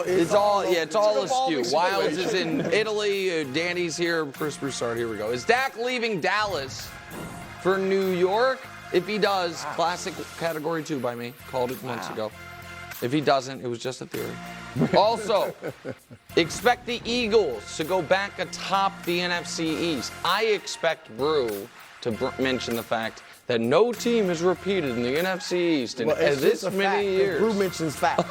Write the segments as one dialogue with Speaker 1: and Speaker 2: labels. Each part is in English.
Speaker 1: It's all askew. Wilds is in Italy. Danny's here. Chris Broussard, here we go. Is Dak leaving Dallas for New York? If he does, classic category 2 by me. Called it months ago. If he doesn't, it was just a theory. Also, expect the Eagles to go back atop the NFC East. I expect Brew to mention the fact that no team has repeated in the NFC East in this many years.
Speaker 2: Brew mentions facts.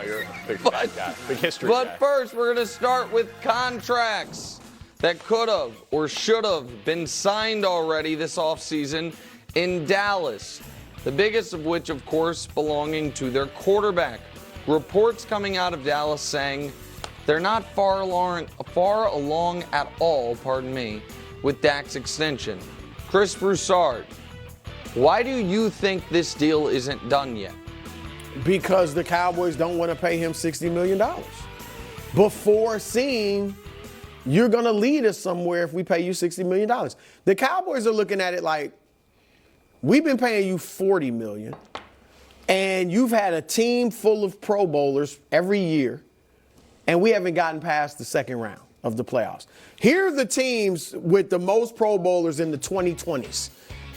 Speaker 3: You're a big fact guy, big history guy.
Speaker 1: But first, we're going to start with contracts that could have or should have been signed already this offseason in Dallas. The biggest of which, of course, belonging to their quarterback. Reports coming out of Dallas saying they're not far along at all, with Dak's extension. Chris Broussard, why do you think this deal isn't done yet?
Speaker 2: Because the Cowboys don't want to pay him $60 million. Before seeing you're going to lead us somewhere if we pay you $60 million. The Cowboys are looking at it like, we've been paying you $40 million, and you've had a team full of Pro Bowlers every year, and we haven't gotten past the second round of the playoffs. Here are the teams with the most Pro Bowlers in the 2020s.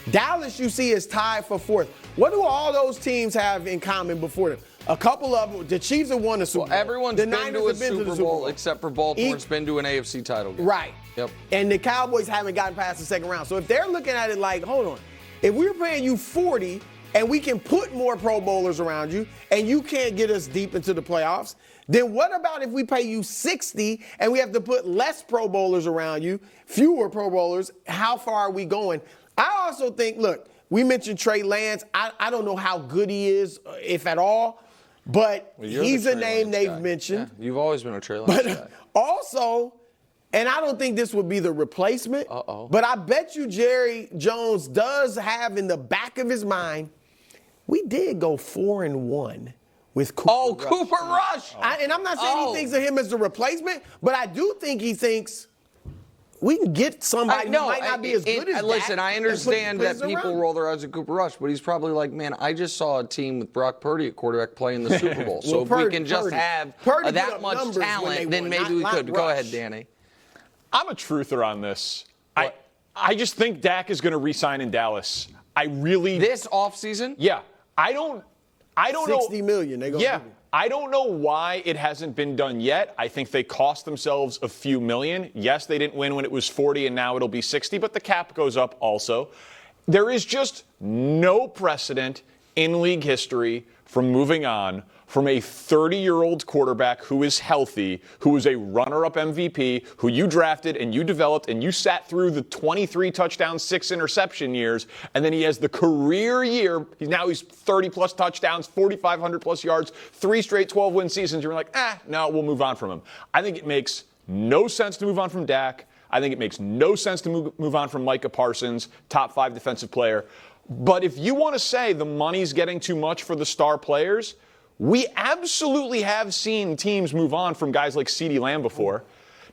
Speaker 2: Dallas, you see, is tied for fourth. What do all those teams have in common before them? A couple of them, the Chiefs have won a Super Bowl.
Speaker 1: Everyone's been to a Super Bowl except for Baltimore's been to an AFC title game.
Speaker 2: Right.
Speaker 1: Yep.
Speaker 2: And the Cowboys haven't gotten past the second round. So if they're looking at it like, hold on, if we're paying you 40 and we can put more Pro Bowlers around you and you can't get us deep into the playoffs, then what about if we pay you 60 and we have to put less Pro Bowlers around you, fewer Pro Bowlers? How far are we going? I also think, look, we mentioned Trey Lance. I don't know how good he is, if at all, but he's a name they've mentioned.
Speaker 1: Yeah, you've always been a Trey Lance guy.
Speaker 2: But also, and I don't think this would be the replacement, but I bet you Jerry Jones does have in the back of his mind, we did go 4-1 with Cooper Rush.
Speaker 1: Cooper Rush!
Speaker 2: And I'm not saying he thinks of him as the replacement, but I do think he thinks we can get somebody who might not be as good as that.
Speaker 1: Listen, I understand that people roll their eyes at Cooper Rush, but he's probably like, man, I just saw a team with Brock Purdy at quarterback play in the Super Bowl. So if we can just have that much talent, then maybe we could. Go ahead, Danny.
Speaker 3: I'm a truther on this. I just think Dak is going to re-sign in Dallas.
Speaker 1: This offseason?
Speaker 3: Yeah. I don't know.
Speaker 2: $60 million. They go.
Speaker 3: Yeah. I don't know why it hasn't been done yet. I think they cost themselves a few million. Yes, they didn't win when it was 40 and now it'll be 60, but the cap goes up also. There is just no precedent in league history from moving on from a 30-year-old quarterback who is healthy, who is a runner-up MVP, who you drafted and you developed and you sat through the 23 touchdowns, 6 interception years, and then he has the career year. Now he's 30-plus touchdowns, 4,500-plus yards, 3 straight 12-win seasons. You're like, no, we'll move on from him. I think it makes no sense to move on from Dak. I think it makes no sense to move on from Micah Parsons, top 5 defensive player. But if you want to say the money's getting too much for the star players, we absolutely have seen teams move on from guys like CeeDee Lamb before.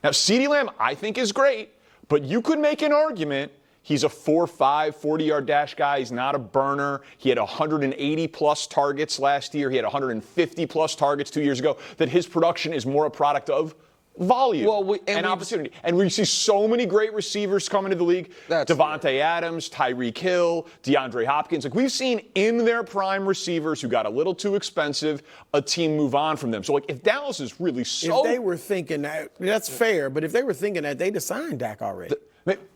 Speaker 3: Now, CeeDee Lamb, I think, is great, but you could make an argument he's a 4.5, 40-yard dash guy. He's not a burner. He had 180-plus targets last year. He had 150-plus targets 2 years ago. That his production is more a product of volume and opportunity. And we see so many great receivers come into the league. Devontae Adams, Tyreek Hill, DeAndre Hopkins. Like, we've seen in their prime receivers who got a little too expensive, a team move on from them. So, like, if Dallas is really so...
Speaker 2: If they were thinking that, that's fair, but if they were thinking that, they'd have signed Dak already.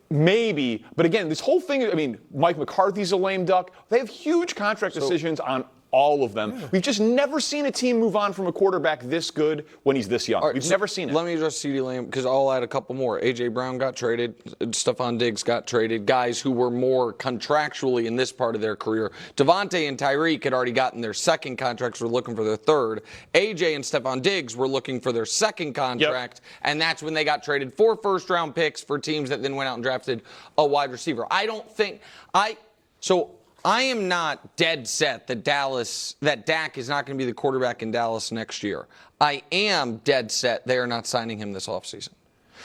Speaker 3: Maybe. But again, this whole thing, I mean, Mike McCarthy's a lame duck. They have huge contract decisions on all of them. Yeah. We've just never seen a team move on from a quarterback this good when he's this young. We've never seen it.
Speaker 1: Let me address CeeDee Lamb because I'll add a couple more. A.J. Brown got traded. Stephon Diggs got traded. Guys who were more contractually in this part of their career. Devontae and Tyreek had already gotten their second contracts. Were looking for their third. A.J. and Stephon Diggs were looking for their second contract, and that's when they got traded for first-round picks for teams that then went out and drafted a wide receiver. I am not dead set that Dak is not going to be the quarterback in Dallas next year. I am dead set they are not signing him this offseason.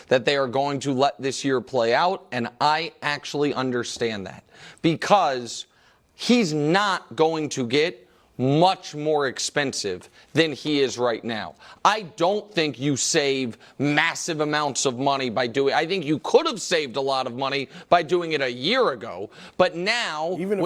Speaker 1: That they are going to let this year play out, and I actually understand that. Because he's not going to get much more expensive than he is right now. I don't think you save massive amounts of money by doing. I think you could have saved a lot of money by doing it a year ago, but now,
Speaker 2: even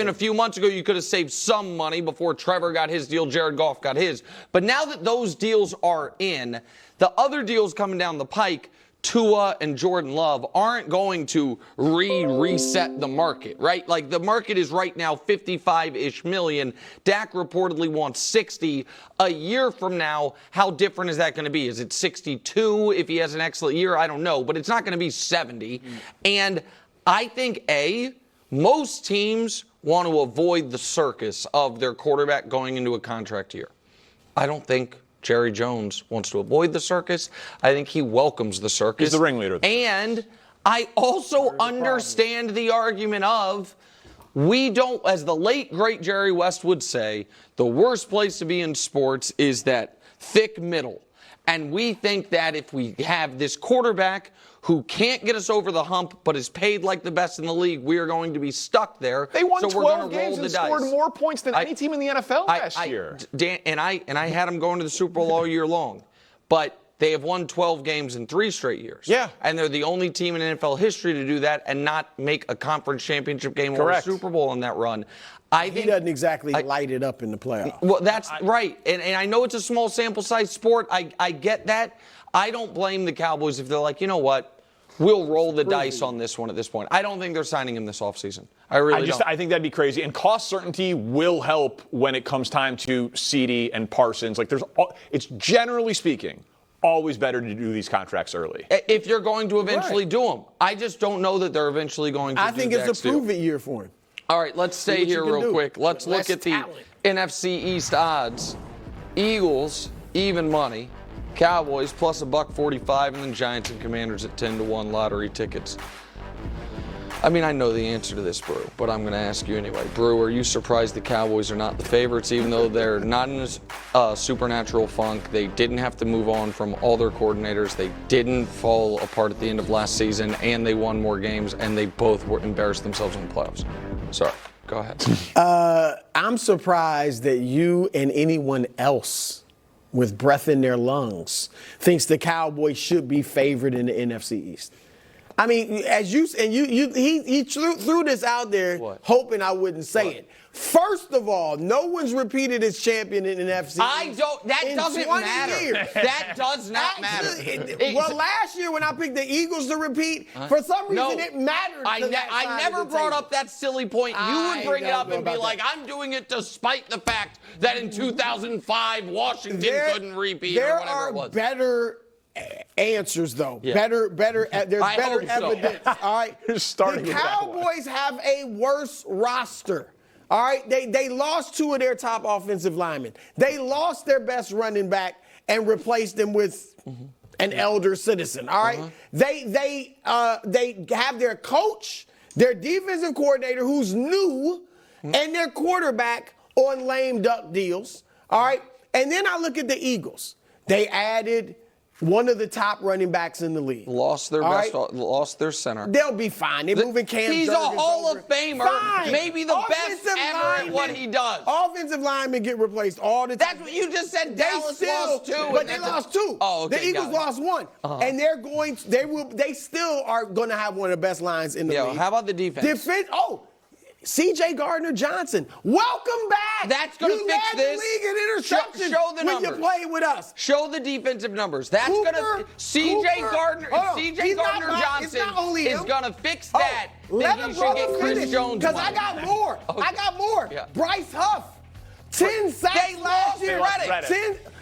Speaker 2: a
Speaker 1: few months ago, you could have saved some money before Trevor got his deal, Jared Goff got his. But now that those deals are in, the other deals coming down the pike, Tua and Jordan Love, aren't going to reset the market, right? Like, the market is right now 55-ish million. Dak reportedly wants 60. A year from now, how different is that going to be? Is it 62 if he has an excellent year? I don't know, but it's not going to be 70. And I think, most teams want to avoid the circus of their quarterback going into a contract year. I don't think Jerry Jones wants to avoid the circus. I think he welcomes the circus.
Speaker 3: He's the ringleader.
Speaker 1: And I also understand the argument of, we don't, as the late, great Jerry West would say, the worst place to be in sports is that thick middle. And we think that if we have this quarterback who can't get us over the hump but is paid like the best in the league, we are going to be stuck there.
Speaker 3: They won
Speaker 1: so
Speaker 3: 12 games and scored more points than any team in the NFL last year.
Speaker 1: Dan, and I had them going to the Super Bowl all year long. But they have won 12 games in 3 straight years.
Speaker 3: Yeah.
Speaker 1: And they're the only team in NFL history to do that and not make a conference championship game or a Super Bowl on that run.
Speaker 2: He doesn't exactly light it up in the playoffs.
Speaker 1: Well, that's right. And I know it's a small sample size sport. I get that. I don't blame the Cowboys if they're like, you know what? We'll roll the dice on this one at this point. I don't think they're signing him this offseason. I really don't.
Speaker 3: I think that'd be crazy. And cost certainty will help when it comes time to CeeDee and Parsons. Like, it's generally speaking always better to do these contracts early.
Speaker 1: If you're going to eventually do them. I just don't know that they're eventually going to do
Speaker 2: I think it's a prove-it year for him.
Speaker 1: All right, let's stay here real quick. Let's look at the NFC East odds. Eagles, even money. Cowboys plus $1.45, and then Giants and Commanders at 10-1 lottery tickets. I mean, I know the answer to this, Brew, but I'm going to ask you anyway. Brew, are you surprised the Cowboys are not the favorites, even though they're not in a supernatural funk? They didn't have to move on from all their coordinators. They didn't fall apart at the end of last season, and they won more games, and they both embarrassed themselves in the playoffs. Sorry, go ahead.
Speaker 2: I'm surprised that you and anyone else with breath in their lungs thinks the Cowboys should be favored in the NFC East. I mean, he threw this out there hoping I wouldn't say it. First of all, no one's repeated as champion in the NFC.
Speaker 1: That doesn't matter. That does not matter.
Speaker 2: Well, last year when I picked the Eagles to repeat, for some reason it mattered.
Speaker 1: I never brought up that silly point. You would bring it up and be like, I'm doing it despite the fact that in 2005 Washington couldn't repeat or whatever it was.
Speaker 2: There are better answers, though. Yeah. There's better evidence.
Speaker 1: So.
Speaker 2: All right. The Cowboys have a worse roster. All right. They lost 2 of their top offensive linemen. They lost their best running back and replaced them with an elder citizen. All right. They have their coach, their defensive coordinator who's new, and their quarterback on lame duck deals. All right. And then I look at the Eagles. They added one of the top running backs in the league.
Speaker 1: Lost their center.
Speaker 2: They'll be fine. They're moving Cam
Speaker 1: He's
Speaker 2: Jurgens
Speaker 1: a Hall of Famer.
Speaker 2: Fine.
Speaker 1: Maybe the best ever at what he does.
Speaker 2: Offensive linemen get replaced all the time.
Speaker 1: That's what you just said. Dallas lost 2.
Speaker 2: But they lost 2.
Speaker 1: Oh, okay.
Speaker 2: The Eagles lost 1. And they still are going to have one of the best lines in the league.
Speaker 1: How about the defense?
Speaker 2: C.J. Gardner-Johnson, welcome back.
Speaker 1: That's going to fix this.
Speaker 2: You led the league in interceptions
Speaker 1: show the numbers.
Speaker 2: when you played with us.
Speaker 1: Show the defensive numbers. That's going to C.J. Gardner-Johnson is going to fix that.
Speaker 2: Let
Speaker 1: then
Speaker 2: him
Speaker 1: you should get Chris Jones.
Speaker 2: Because I got more. Okay. I got more. Yeah. Bryce Huff, 10 sacks last year.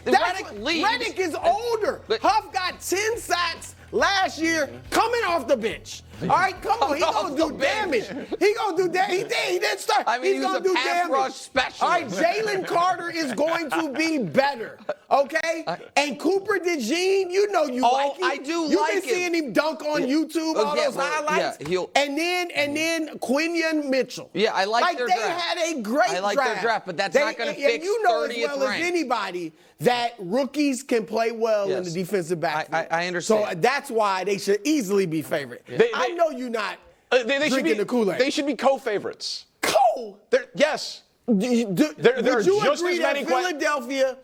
Speaker 2: Reddick is older. Huff got 10 sacks last year coming off the bench. All right, come on. He's going to do damage. He's going to do damage. He didn't start.
Speaker 1: I mean,
Speaker 2: he's going to do
Speaker 1: pass
Speaker 2: damage.
Speaker 1: Rush specialist.
Speaker 2: All right, Jalen Carter is going to be better. Okay? And Cooper DeJean, you know you like him.
Speaker 1: I do
Speaker 2: You've
Speaker 1: like him.
Speaker 2: You've been seeing him dunk on YouTube, all those highlights.
Speaker 1: Yeah,
Speaker 2: and then Quinion Mitchell.
Speaker 1: Yeah, I like their draft.
Speaker 2: They had a great draft.
Speaker 1: I like their draft, but that's not going to fix 30th rank.
Speaker 2: You know as well as anybody that rookies can play well in the defensive backfield.
Speaker 1: I understand.
Speaker 2: So that's why they should easily be favored. I know you're not drinking the Kool-Aid.
Speaker 3: They should be co-favorites.
Speaker 2: Co?
Speaker 3: Yes. There are
Speaker 2: would you
Speaker 3: just
Speaker 2: agree
Speaker 3: as
Speaker 2: that
Speaker 3: many
Speaker 2: Philadelphia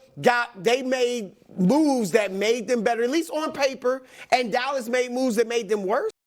Speaker 2: they made moves that made them better, at least on paper, and Dallas made moves that made them worse?